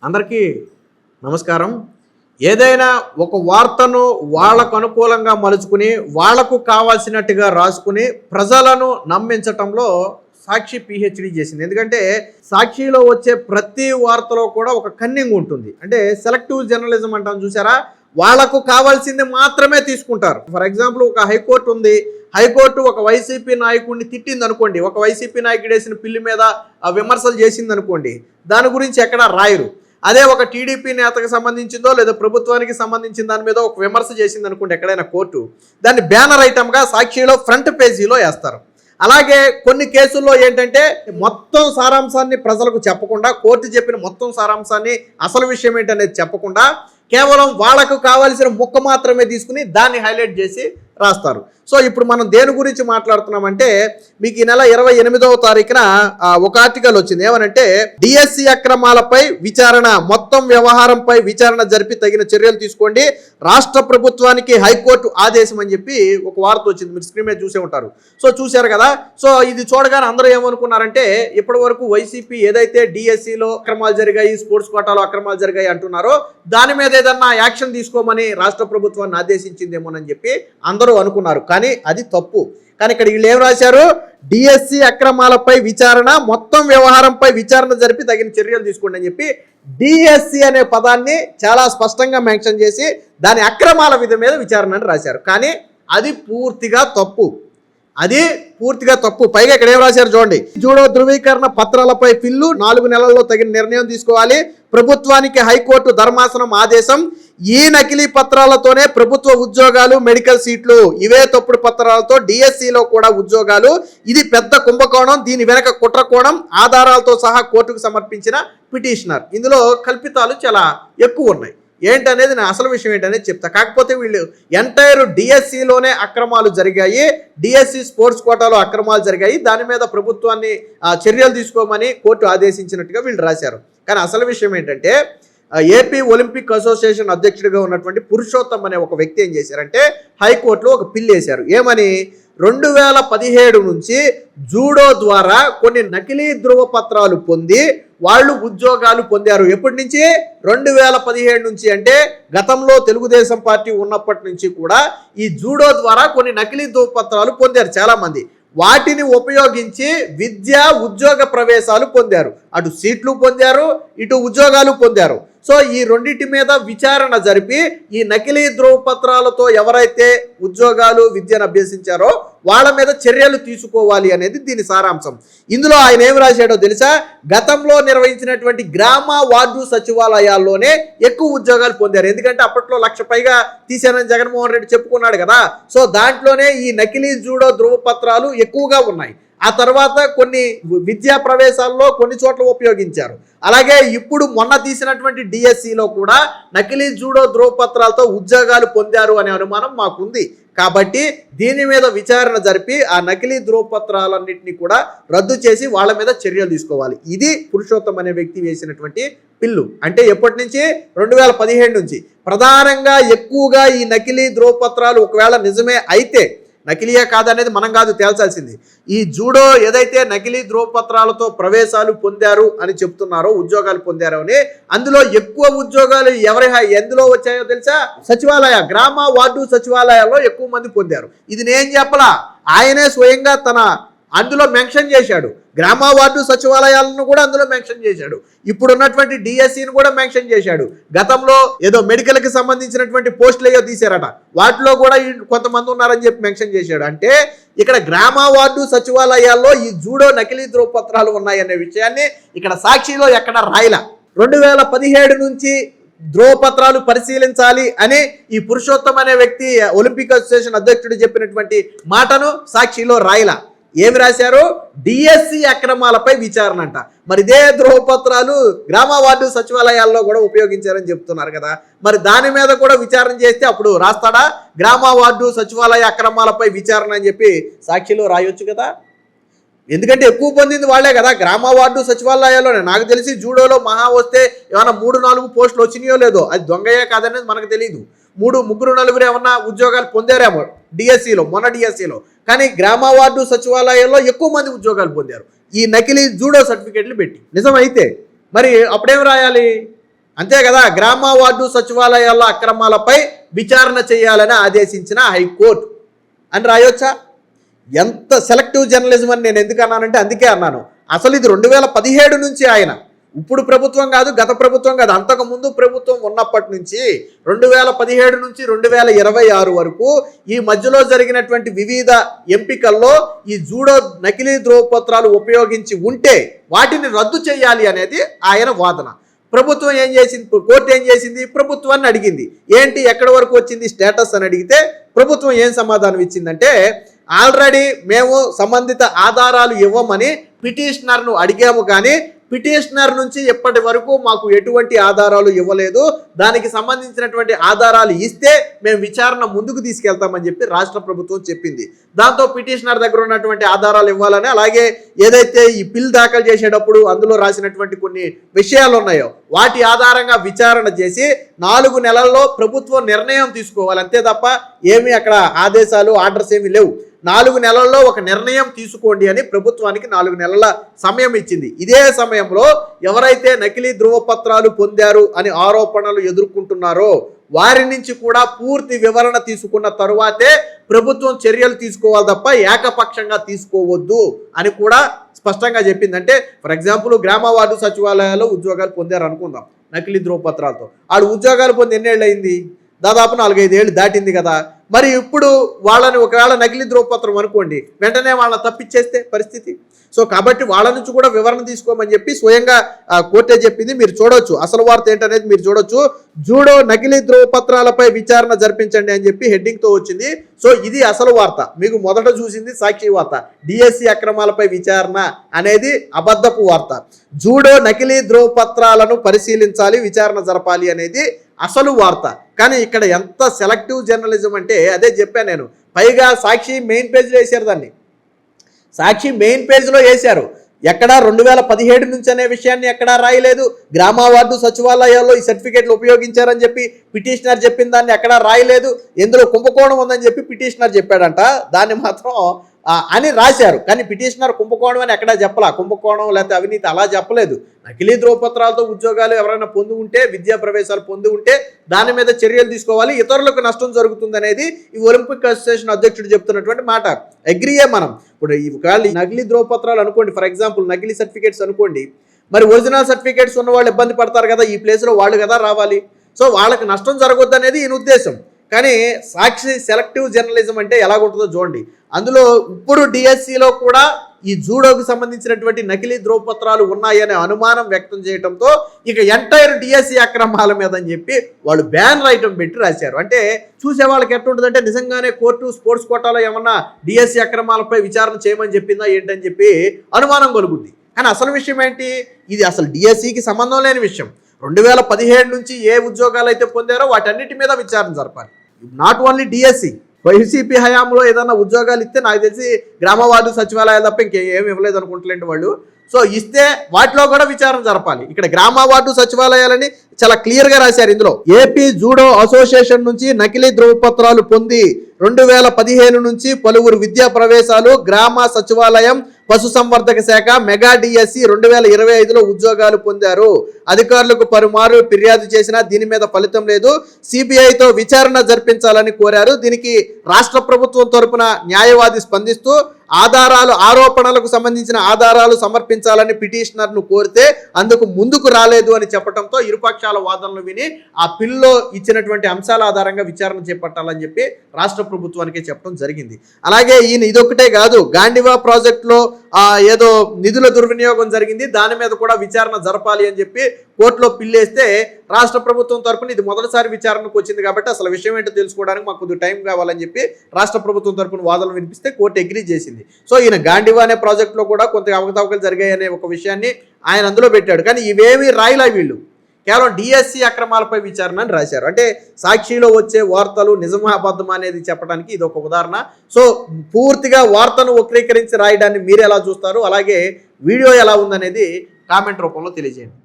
అందరికీ నమస్కారం. ఏదైనా ఒక వార్తను వాళ్ళకు అనుకూలంగా మలుచుకుని వాళ్లకు కావాల్సినట్టుగా రాసుకుని ప్రజలను నమ్మించటంలో సాక్షి పిహెచ్డి చేసింది. ఎందుకంటే సాక్షిలో వచ్చే ప్రతి వార్తలో కూడా ఒక కన్నింగ్ ఉంటుంది. అంటే సెలెక్టివ్ జర్నలిజం అంటాం చూసారా, వాళ్లకు కావాల్సింది మాత్రమే తీసుకుంటారు. ఫర్ ఎగ్జాంపుల్, ఒక హైకోర్టు ఉంది. హైకోర్టు ఒక వైసీపీ నాయకుడిని తిట్టింది అనుకోండి, ఒక వైసీపీ నాయకుడు వేసిన పిల్లి మీద విమర్శలు చేసింది అనుకోండి, దాని గురించి ఎక్కడా రాయరు. అదే ఒక టీడీపీ నేతకు సంబంధించిందో లేదా ప్రభుత్వానికి సంబంధించిన దాని మీద ఒక విమర్శ చేసింది అనుకోండి ఎక్కడైనా కోర్టు, దాన్ని బ్యానర్ ఐటమ్గా సాక్షిలో ఫ్రంట్ పేజీలో వేస్తారు. అలాగే కొన్ని కేసుల్లో ఏంటంటే మొత్తం సారాంశాన్ని ప్రజలకు చెప్పకుండా, కోర్టు చెప్పిన మొత్తం సారాంశాన్ని అసలు విషయం ఏంటనేది చెప్పకుండా కేవలం వాళ్ళకు కావాల్సిన ముక్క మాత్రమే తీసుకుని దాన్ని హైలైట్ చేసి రాస్తారు. సో ఇప్పుడు మనం దేని గురించి మాట్లాడుతున్నామంటే, మీకు ఈ నెల 28వ తారీఖున ఒక ఆర్టికల్ వచ్చింది. ఏమనంటే, డిఎస్సి అక్రమాలపై విచారణ, మొత్తం వ్యవహారంపై విచారణ జరిపి తగిన చర్యలు తీసుకోండి, రాష్ట్ర ప్రభుత్వానికి హైకోర్టు ఆదేశం అని చెప్పి ఒక వార్త వచ్చింది. మీరు స్క్రీన్ మీద చూసే ఉంటారు. సో చూశారు కదా. సో ఇది చూడగానే అందరూ ఏమనుకున్నారంటే, ఇప్పటి వరకు వైసీపీ ఏదైతే డిఎస్సిలో అక్రమాలు జరిగాయి, స్పోర్ట్స్ కోటాలో అక్రమాలు జరిగాయి అంటున్నారో దాని మీద ఏదన్నా యాక్షన్ తీసుకోమని రాష్ట్ర ప్రభుత్వాన్ని ఆదేశించిందేమోనని చెప్పి అందరూ అనుకున్నారు. కానీ అది తప్పు. కానీ ఇక్కడ వీళ్ళు ఏం రాశారు, డిఎస్సి అక్రమాలపై విచారణ, మొత్తం వ్యవహారంపై విచారణ జరిపి తగిన చర్యలు తీసుకోండి అని చెప్పి డిఎస్సి అనే పదాన్ని చాలా స్పష్టంగా మెన్షన్ చేసి దాని అక్రమాల మీద విచారణ అని రాశారు. కానీ అది పూర్తిగా తప్పు. పైగా ఇక్కడ ఏం రాశారు చూడండి, జూడో ధృవీకరణ పత్రాలపై పిల్లు 4 నెలల్లో తగిన నిర్ణయం తీసుకోవాలి, ప్రభుత్వానికి హైకోర్టు ధర్మాసనం ఆదేశం, ఈ నకిలీ పత్రాలతోనే ప్రభుత్వ ఉద్యోగాలు, మెడికల్ సీట్లు, ఇవే తప్పుడు పత్రాలతో డిఎస్సిలో కూడా ఉద్యోగాలు, ఇది పెద్ద కుంభకోణం, దీని వెనక కుట్రకోణం, ఆధారాలతో సహా కోర్టుకు సమర్పించిన పిటిషనర్. ఇందులో కల్పితాలు చాలా ఎక్కువ ఉన్నాయి. ఏంటనేది నా అసలు విషయం ఏంటనేది చెప్తా. కాకపోతే వీళ్ళు ఎంటైర్ డిఎస్సిలోనే అక్రమాలు జరిగాయి, డిఎస్సి స్పోర్ట్స్ కోటాలో అక్రమాలు జరిగాయి, దాని మీద ప్రభుత్వాన్ని చర్యలు తీసుకోమని కోర్టు ఆదేశించినట్టుగా వీళ్ళు రాశారు. కానీ అసలు విషయం ఏంటంటే, ఏపీ ఒలింపిక్ అసోసియేషన్ అధ్యక్షుడిగా ఉన్నటువంటి పురుషోత్తం అనే ఒక వ్యక్తి ఏం చేశారంటే, హైకోర్టులో ఒక పిల్లు వేశారు. ఏమని, 2017 నుంచి జూడో ద్వారా కొన్ని నకిలీ ధృవపత్రాలు పొంది వాళ్ళు ఉద్యోగాలు పొందారు. ఎప్పటి నుంచి? 2017 నుంచి. అంటే గతంలో తెలుగుదేశం పార్టీ ఉన్నప్పటి నుంచి కూడా ఈ జూడో ద్వారా కొన్ని నకిలీ ధృవపత్రాలు పొందారు చాలామంది. వాటిని ఉపయోగించి విద్యా ఉద్యోగ ప్రవేశాలు పొందారు. అటు సీట్లు పొందారు, ఇటు ఉద్యోగాలు పొందారు. సో ఈ రెండింటి మీద విచారణ జరిపి ఈ నకిలీ ధృవపత్రాలతో ఎవరైతే ఉద్యోగాలు, విద్యను అభ్యసించారో వాళ్ళ మీద చర్యలు తీసుకోవాలి అనేది దీని సారాంశం. ఇందులో ఆయన ఏం రాశాడో తెలుసా, గతంలో నిర్వహించినటువంటి గ్రామ వార్డు సచివాలయాల్లోనే ఎక్కువ ఉద్యోగాలు పొందారు. ఎందుకంటే అప్పట్లో 1,00,000 పైగా తీశానని జగన్మోహన్ రెడ్డి చెప్పుకున్నాడు కదా. సో దాంట్లోనే ఈ నకిలీ జూడో ధృవపత్రాలు ఎక్కువగా ఉన్నాయి. ఆ తర్వాత కొన్ని విద్యా ప్రవేశాల్లో కొన్ని చోట్ల ఉపయోగించారు. అలాగే ఇప్పుడు మొన్న తీసినటువంటి డిఎస్సిలో కూడా నకిలీ జూడో ధృవపత్రాలతో ఉద్యోగాలు పొందారు అనే అనుమానం మాకుంది. కాబట్టి దీని మీద విచారణ జరిపి ఆ నకిలీ ధృవపత్రాలన్నింటినీ కూడా రద్దు చేసి వాళ్ళ మీద చర్యలు తీసుకోవాలి. ఇది పురుషోత్తం అనే వ్యక్తి వేసినటువంటి పిల్లు. అంటే ఎప్పటి నుంచి? 2017 నుంచి. ప్రధానంగా ఎక్కువగా ఈ నకిలీ ధృవపత్రాలు ఒకవేళ నిజమే అయితే, నకిలీయా కాదనేది మనం కాదు తేల్చాల్సింది. ఈ జూడో ఏదైతే నకిలీ ధృవపత్రాలతో ప్రవేశాలు పొందారు అని చెప్తున్నారో, ఉద్యోగాలు పొందారో అని, అందులో ఎక్కువ ఉద్యోగాలు ఎందులో వచ్చాయో తెలుసా? సచివాలయ, గ్రామ వార్డు సచివాలయాల్లో ఎక్కువ మంది పొందారు. ఇది నేను చెప్పలా, ఆయనే స్వయంగా అందులో మెన్షన్ చేశాడు. గ్రామ వార్డు సచివాలయాలను కూడా అందులో మెన్షన్ చేశాడు. ఇప్పుడున్నటువంటి డిఎస్సిని కూడా మెన్షన్ చేశాడు. గతంలో ఏదో మెడికల్కి సంబంధించినటువంటి పోస్టులు ఏదో తీశారట, వాటిలో కూడా కొంతమంది ఉన్నారని చెప్పి మెన్షన్ చేశాడు. అంటే ఇక్కడ గ్రామ వార్డు సచివాలయాల్లో ఈ జూడో నకిలీ ధృవపత్రాలు ఉన్నాయనే విషయాన్ని ఇక్కడ సాక్షిలో ఎక్కడ రాయలా. 2017 నుంచి ధృవపత్రాలు పరిశీలించాలి అని ఈ పురుషోత్తం అనే వ్యక్తి ఒలింపిక్ అసోసియేషన్ అధ్యక్షుడు చెప్పినటువంటి మాటను సాక్షిలో రాయలా. ఏమి రాశారు? డిఎస్సి అక్రమాలపై విచారణ అంట. మరి ఇదే ధృవపత్రాలు గ్రామ వార్డు సచివాలయాల్లో కూడా ఉపయోగించారని చెప్తున్నారు కదా. మరి దాని మీద కూడా విచారణ చేస్తే అప్పుడు రాస్తాడా? గ్రామ వార్డు సచివాలయ అక్రమాలపై విచారణ అని చెప్పి సాక్షిలో రాయొచ్చు కదా. ఎందుకంటే ఎక్కువ పొందింది వాళ్లే కదా గ్రామ వార్డు సచివాలయాల్లోనే. నాకు తెలిసి జూడోలో మహా వస్తే ఏమైనా 3-4 పోస్టులు వచ్చినాయో లేదో, అది దొంగయే కాదనేది మనకు తెలియదు. 3-4 ఏమన్నా ఉద్యోగాలు పొందారేమో డిఎస్సిలో, మొన్న డిఎస్సిలో. కానీ గ్రామ వార్డు సచివాలయాల్లో ఎక్కువ మంది ఉద్యోగాలు పొందారు ఈ నకిలీ జూడో సర్టిఫికేట్లు పెట్టి. నిజమైతే మరి అప్పుడేం రాయాలి? అంతే కదా, గ్రామ వార్డు సచివాలయాల అక్రమాలపై విచారణ చేయాలని ఆదేశించిన హైకోర్టు అని రాయొచ్చా? ఎంత సెలెక్టివ్ జర్నలిజం అని నేను ఎందుకు అన్నానంటే అందుకే అన్నాను. అసలు ఇది 2017 నుంచి ఆయన, ఇప్పుడు ప్రభుత్వం కాదు, గత ప్రభుత్వం కాదు, అంతకుముందు ప్రభుత్వం ఉన్నప్పటి నుంచి 2017 నుంచి 2026 వరకు ఈ మధ్యలో జరిగినటువంటి వివిధ ఎంపికల్లో ఈ జూడో నకిలీ ధ్రువపత్రాలు ఉపయోగించి ఉంటే వాటిని రద్దు చేయాలి అనేది ఆయన వాదన. ప్రభుత్వం ఏం చేసింది, కోర్టు ఏం చేసింది, ప్రభుత్వాన్ని అడిగింది. ఏంటి ఎక్కడి వరకు వచ్చింది స్టేటస్ అని అడిగితే ప్రభుత్వం ఏం సమాధానం ఇచ్చిందంటే, ఆల్రెడీ మేము సంబంధిత ఆధారాలు ఇవ్వమని పిటిషనర్ను అడిగాము, కానీ పిటిషనర్ నుంచి ఇప్పటి వరకు మాకు ఎటువంటి ఆధారాలు ఇవ్వలేదు, దానికి సంబంధించినటువంటి ఆధారాలు ఇస్తే మేము విచారణ ముందుకు తీసుకెళ్తామని చెప్పి రాష్ట్ర ప్రభుత్వం చెప్పింది. దాంతో పిటిషనర్ దగ్గర ఉన్నటువంటి ఆధారాలు ఇవ్వాలని, అలాగే ఏదైతే ఈ బిల్ దాఖలు చేసేటప్పుడు అందులో రాసినటువంటి కొన్ని విషయాలు ఉన్నాయో వాటి ఆధారంగా విచారణ చేసి 4 నెలల్లో ప్రభుత్వం నిర్ణయం తీసుకోవాలి, అంతే తప్ప ఏమీ అక్కడ ఆదేశాలు ఆర్డర్స్ ఏమీ లేవు. 4 నెలల్లో ఒక నిర్ణయం తీసుకోండి అని ప్రభుత్వానికి 4 నెలల సమయం ఇచ్చింది. ఇదే సమయంలో ఎవరైతే నకిలీ ధ్రువపత్రాలు పొందారు అని ఆరోపణలు ఎదుర్కొంటున్నారో వారి నుంచి కూడా పూర్తి వివరణ తీసుకున్న తరువాతే ప్రభుత్వం చర్యలు తీసుకోవాలి తప్ప ఏకపక్షంగా తీసుకోవద్దు అని కూడా స్పష్టంగా చెప్పింది. అంటే ఫర్ ఎగ్జాంపుల్ గ్రామ వార్డు సచివాలయాల్లో ఉద్యోగాలు పొందారు అనుకుందాం నకిలీ ధ్రువపత్రాలతో, వాళ్ళు ఉద్యోగాలు పొంది ఎన్నేళ్ళు అయింది, దాదాపు 4-5 ఏళ్ళు దాటింది కదా. మరి ఇప్పుడు వాళ్ళని ఒకవేళ నకిలీ ధ్రువపత్రం అనుకోండి, వెంటనే వాళ్ళని తప్పిచ్చేస్తే పరిస్థితి. సో కాబట్టి వాళ్ళ నుంచి కూడా వివరణ తీసుకోమని చెప్పి స్వయంగా కోర్టే చెప్పింది. మీరు చూడొచ్చు అసలు వార్త ఏంటనేది మీరు చూడొచ్చు. జూడో నకిలీ ధ్రువపత్రాలపై విచారణ జరిపించండి అని చెప్పి హెడ్డింగ్తో వచ్చింది. సో ఇది అసలు వార్త. మీకు మొదట చూసింది సాక్షి వార్త, డిఎస్సి అక్రమాలపై విచారణ అనేది అబద్ధపు వార్త. జూడో నకిలీ ధ్రువపత్రాలను పరిశీలించాలి, విచారణ జరపాలి అనేది అసలు వార్త. కానీ ఇక్కడ ఎంత సెలెక్టివ్ జర్నలిజం అంటే అదే చెప్పాను నేను. పైగా సాక్షి మెయిన్ పేజ్లో వేశారు, దాన్ని సాక్షి మెయిన్ పేజ్లో వేశారు. ఎక్కడా 2017 నుంచి అనే విషయాన్ని ఎక్కడా రాయలేదు. గ్రామ వార్డు సచివాలయాల్లో ఈ సర్టిఫికేట్లు ఉపయోగించారని చెప్పి పిటిషనర్ చెప్పిన దాన్ని ఎక్కడా రాయలేదు. ఎందులో కుంభకోణం ఉందని చెప్పి పిటిషనర్ చెప్పాడంట, దాన్ని మాత్రం అని రాశారు. కానీ పిటిషనర్ కుంభకోణం అని ఎక్కడా చెప్పలా, కుంభకోణం లేకపోతే అవినీతి అలా చెప్పలేదు. నకిలీ ధ్రువపత్రాలతో ఉద్యోగాలు ఎవరైనా పొంది ఉంటే, విద్యా ప్రవేశాలు పొంది ఉంటే దాని మీద చర్యలు తీసుకోవాలి, ఇతరులకు నష్టం జరుగుతుంది అనేది ఈ ఒలింపిక్ అసోసియేషన్ అధ్యక్షుడు చెప్తున్నటువంటి మాట. అగ్రీయే మనం. ఇప్పుడు ఒకవేళ నకిలీ ధ్రువపత్రాలు అనుకోండి, ఫర్ ఎగ్జాంపుల్ నకిలీ సర్టిఫికేట్స్ అనుకోండి, మరి ఒరిజినల్ సర్టిఫికేట్స్ ఉన్న వాళ్ళు ఇబ్బంది పడతారు కదా, ఈ ప్లేస్లో వాళ్ళు కదా రావాలి. సో వాళ్ళకి నష్టం జరగొద్దు అనేది ఈయన ఉద్దేశం. కానీ సాక్షి సెలెక్టివ్ జర్నలిజం అంటే ఎలాగుంటుందో చూడండి. అందులో ఇప్పుడు డిఎస్సిలో కూడా ఈ జూడోకు సంబంధించినటువంటి నకిలీ ధ్రువపత్రాలు ఉన్నాయనే అనుమానం వ్యక్తం చేయడంతో ఇక ఎంటైర్ డిఎస్సి అక్రమాల మీద అని చెప్పి వాళ్ళు బ్యాన్ ఐటమ్ పెట్టి రాశారు. అంటే చూసే వాళ్ళకి ఎట్లుంటుందంటే నిజంగానే కోర్టు స్పోర్ట్స్ కోటాలో ఏమన్నా డిఎస్సి అక్రమాలపై విచారణ చేయమని చెప్పిందా ఏంటని చెప్పి అనుమానం కలుగుద్ది. కానీ అసలు విషయం ఏంటి, ఇది అసలు డిఎస్సికి సంబంధం లేని విషయం. 2017 నుంచి ఏ ఉద్యోగాలు అయితే పొందారో వాటన్నిటి మీద విచారణ జరపాలి. నాట్ ఓన్లీ డిఎస్సి, వైసీపీ హయాంలో ఏదైనా ఉద్యోగాలు ఇస్తే నాకు తెలిసి గ్రామ వార్డు సచివాలయాలు తప్ప ఇంకేం ఇవ్వలేదు అనుకుంటలేండి వాళ్ళు. సో ఇస్తే వాటిలో కూడా విచారణ జరపాలి. ఇక్కడ గ్రామ వార్డు సచివాలయాలని చాలా క్లియర్గా రాశారు ఇందులో. ఏపీ జూడో అసోసియేషన్ నుంచి నకిలీ ధ్రువపత్రాలు పొంది 2015 నుంచి పలువురు విద్యా ప్రవేశాలు, గ్రామ సచివాలయం, పశుసంవర్ధక శాఖ, మెగా డిఎస్సి 2025లో ఉద్యోగాలు పొందారు. అధికారులకు పలుమారు ఫిర్యాదు చేసినా దీని మీద ఫలితం లేదు. సిబిఐతో విచారణ జరిపించాలని కోరారు. దీనికి రాష్ట్ర ప్రభుత్వం తరపున న్యాయవాది స్పందిస్తూ ఆరోపణలకు సంబంధించిన ఆధారాలు సమర్పించాలని పిటిషనర్ను కోరితే అందుకు ముందుకు రాలేదు అని చెప్పడంతో ఇరుపక్షాల వాదనలు విని ఆ పిల్లో ఇచ్చినటువంటి అంశాల ఆధారంగా విచారణ చేపట్టాలని చెప్పి రాష్ట్ర ప్రభుత్వానికి చెప్పడం జరిగింది. అలాగే ఈయన ఇదొక్కటే కాదు, గాండివా ప్రాజెక్టులో ఏదో నిధుల దుర్వినియోగం జరిగింది, దాని మీద కూడా విచారణ జరపాలి అని చెప్పి కోర్టులో పిల్లేస్తే రాష్ట్ర ప్రభుత్వం తరపున ఇది మొదటిసారి విచారణకు వచ్చింది కాబట్టి అసలు విషయం ఏంటో తెలుసుకోవడానికి మాకు కొద్దిగా టైం కావాలని చెప్పి రాష్ట్ర ప్రభుత్వం తరపున వాదనలు వినిపిస్తే కోర్టు అగ్రీ చేసింది. సో ఈయన గాండివా అనే ప్రాజెక్టులో కూడా కొంత అవకతవకలు జరిగాయనే ఒక విషయాన్ని ఆయన అందులో పెట్టాడు. కానీ ఇవేమీ రాయలా వీళ్ళు, కేవలం డిఎస్సి అక్రమాలపై విచారణ అని రాశారు. అంటే సాక్షిలో వచ్చే వార్తలు నిజమా అబద్ధమా అనేది చెప్పడానికి ఇది ఒక ఉదాహరణ. సో పూర్తిగా వార్తను వక్రీకరించి రాయడాన్ని మీరు ఎలా చూస్తారు, అలాగే వీడియో ఎలా ఉందనేది కామెంట్ రూపంలో తెలియజేయండి.